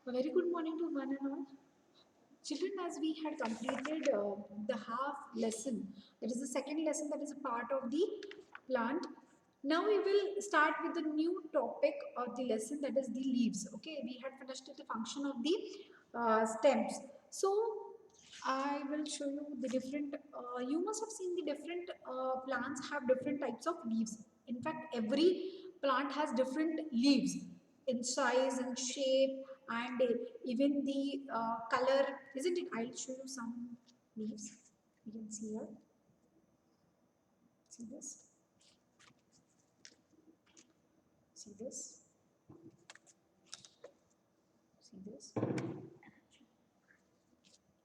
A very good morning to one and all. Children, as we had completed the half lesson, that is the second lesson that is a part of the plant. Now we will start with the new topic of the lesson, that is the leaves. Okay, we had finished the function of the stems. So I will show you the different, you must have seen the different plants have different types of leaves. In fact, every plant has different leaves in size and shape and even the color, isn't it? I'll show you some leaves. You can see here. See this? See this? See this?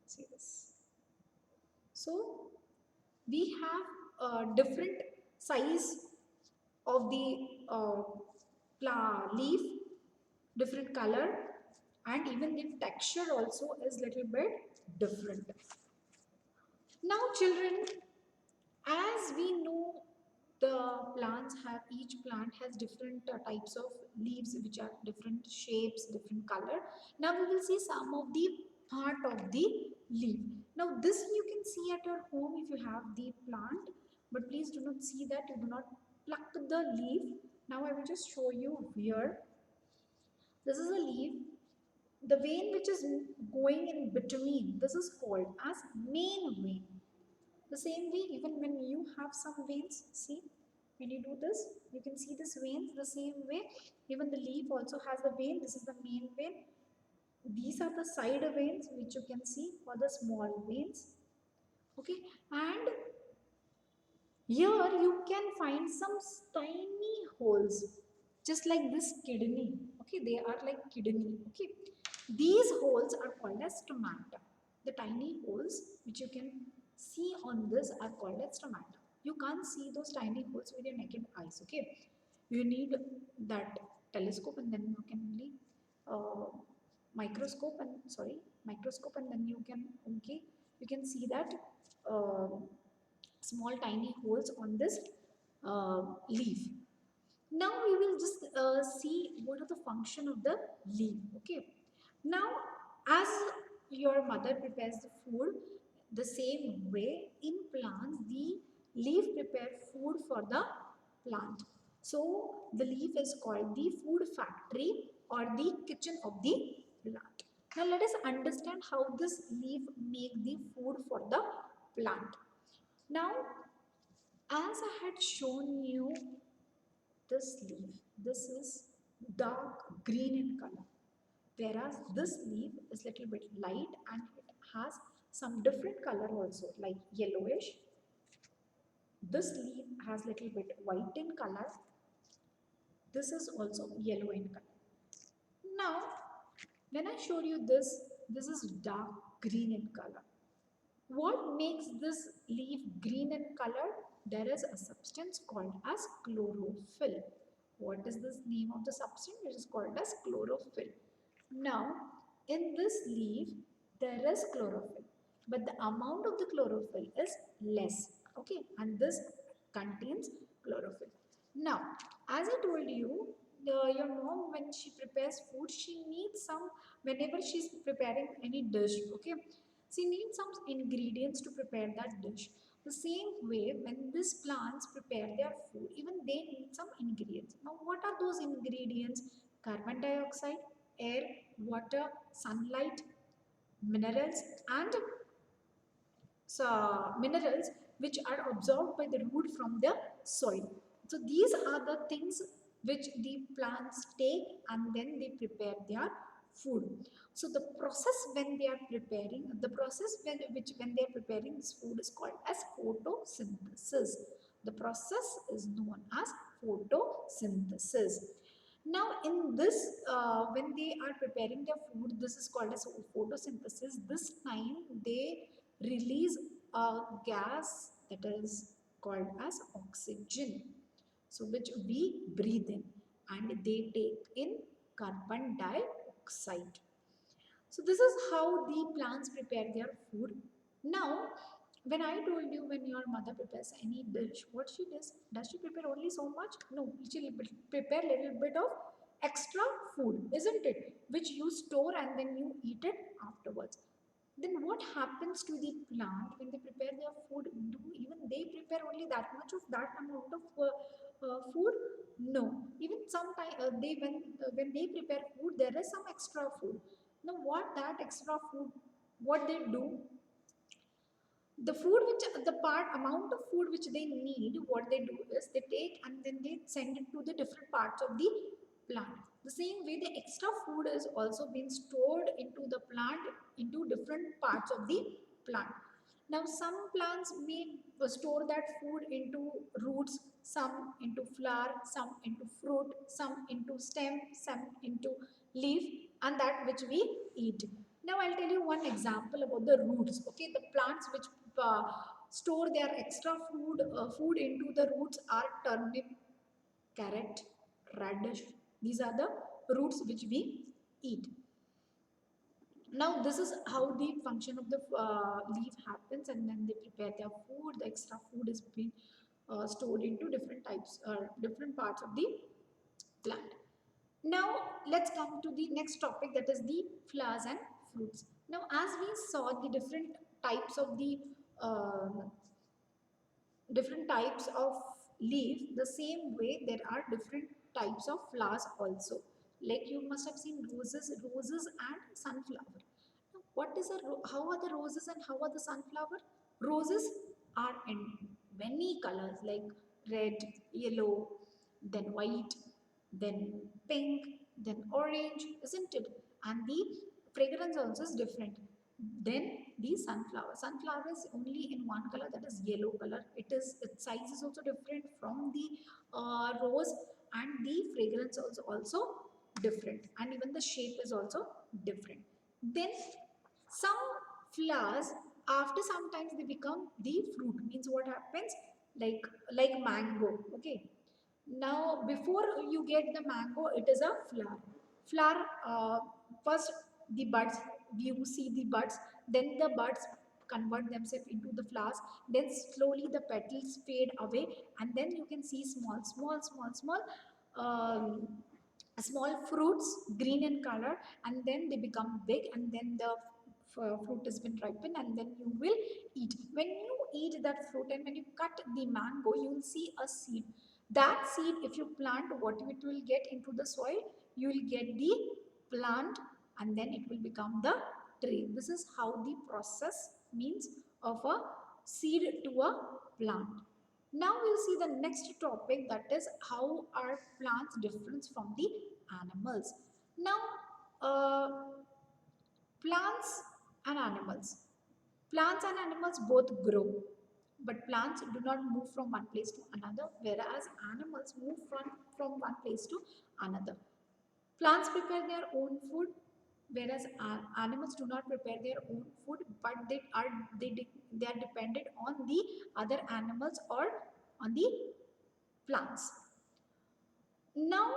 See this? So we have different size of the leaf, different color, and even the texture also is little bit different. Now children, as we know, the plants have, each plant has different types of leaves which are different shapes, different color. Now we will see some of the part of the leaf. Now this you can see at your home if you have the plant, but please do not see that, you do not pluck the leaf. Now I will just show you here. This is a leaf. The vein which is going in between, this is called as main vein. The same way, even when you have some veins, see, when you do this, you can see this veins. The same way, even the leaf also has the vein. This is the main vein. These are the side veins which you can see, or the small veins. Okay, and here you can find some tiny holes, just like this kidney. Okay, they are like kidney. Okay, these holes are called as stomata. The tiny holes which you can see on this are called as stomata. You can't see those tiny holes with your naked eyes. Okay, you need that telescope, and then you can only uh, microscope, and then you can, okay, you can see that small tiny holes on this leaf. Now we will just see what are the function of the leaf. Okay, now as your mother prepares the food, the same way in plants the leaf prepare food for the plant. So the leaf is called the food factory or the kitchen of the plant. Now let us understand how this leaf make the food for the plant. Now, as I had shown you this leaf, this is dark green in color, whereas this leaf is little bit light and it has some different color also, like yellowish. This leaf has little bit white in color. This is also yellow in color. Now, when I showed you this, this is dark green in color. What makes this leaf green in color? There is a substance called as chlorophyll. What is this name of the substance? It is called as chlorophyll. Now, in this leaf, there is chlorophyll, but the amount of the chlorophyll is less. Okay, and this contains chlorophyll. Now, as I told you, your mom, when she prepares food, she needs some, whenever she's preparing any dish, okay, she needs some ingredients to prepare that dish. The same way, when these plants prepare their food, even they need some ingredients. Now, what are those ingredients? Carbon dioxide, air, water, sunlight, minerals, and minerals which are absorbed by the root from the soil. So these are the things which the plants take and then they prepare their food. So the process when they are preparing, the process when they are preparing this food is called as photosynthesis. The process is known as photosynthesis. Now in this, when they are preparing their food, this is called as photosynthesis. This time they release a gas that is called as oxygen, so which we breathe in, and they take in carbon dioxide. So this is how the plants prepare their food. Now, when I told you, when your mother prepares any dish, what she does she prepare only so much? No, she will prepare little bit of extra food, isn't it? Which you store and then you eat it afterwards. Then what happens to the plant when they prepare their food? Do even they prepare only that much of that amount of food? No. Even sometimes they when they prepare food, there is some extra food. Now, what that extra food? What they do? The food which the part amount of food which they need, what they do is they take and then they send it to the different parts of the plant. The same way the extra food is also being stored into the plant into different parts of the plant. Now some plants may store that food into roots, some into flower, some into fruit, some into stem, some into leaf, and that which we eat. Now I'll tell you one example about the roots. Okay, the plants which uh, store their extra food into the roots are turnip, carrot, radish. These are the roots which we eat. Now this is how the function of the leaf happens, and then they prepare their food. The extra food is being stored into different types or different parts of the plant. Now let's come to the next topic, that is the flowers and fruits. Now as we saw the uh, different types of leaf, the same way there are different types of flowers also. Like you must have seen roses and sunflower. Now what is how are the roses and how are the sunflower? Roses are in many colors like red, yellow, then white, then pink, then orange, isn't it? And the fragrance also is different. Then the sunflower is only in one color, that is yellow color. Its size is also different from the rose, and the fragrance also different, and even the shape is also different. Then some flowers, after sometimes they become the fruit. Means what happens, like mango. Okay, now before you get the mango, it is a flower. First the buds, you see the buds, then the buds convert themselves into the flowers, then slowly the petals fade away, and then you can see um, small fruits, green in color, and then they become big, and then the fruit has been ripened, and then you will eat. When you eat that fruit and when you cut the mango, you will see a seed. That seed, if you plant, what it will get into the soil, you will get the plant, and then it will become the tree. This is how the process means of a seed to a plant. Now we'll see the next topic, that is how are plants different from the animals. Now, uh, plants and animals. Plants and animals both grow, but plants do not move from one place to another, whereas animals move from one place to another. Plants prepare their own food, whereas animals do not prepare their own food, but they are dependent on the other animals or on the plants. Now,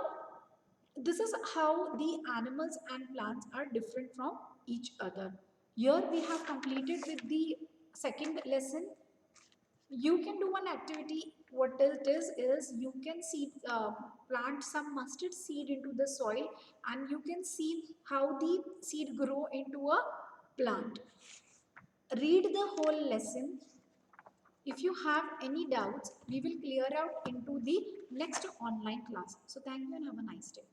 this is how the animals and plants are different from each other. Here we have completed with the second lesson. You can do one activity. What it is you can plant some mustard seed into the soil, and you can see how the seed grow into a plant. Read the whole lesson. If you have any doubts, we will clear out into the next online class. So thank you and have a nice day.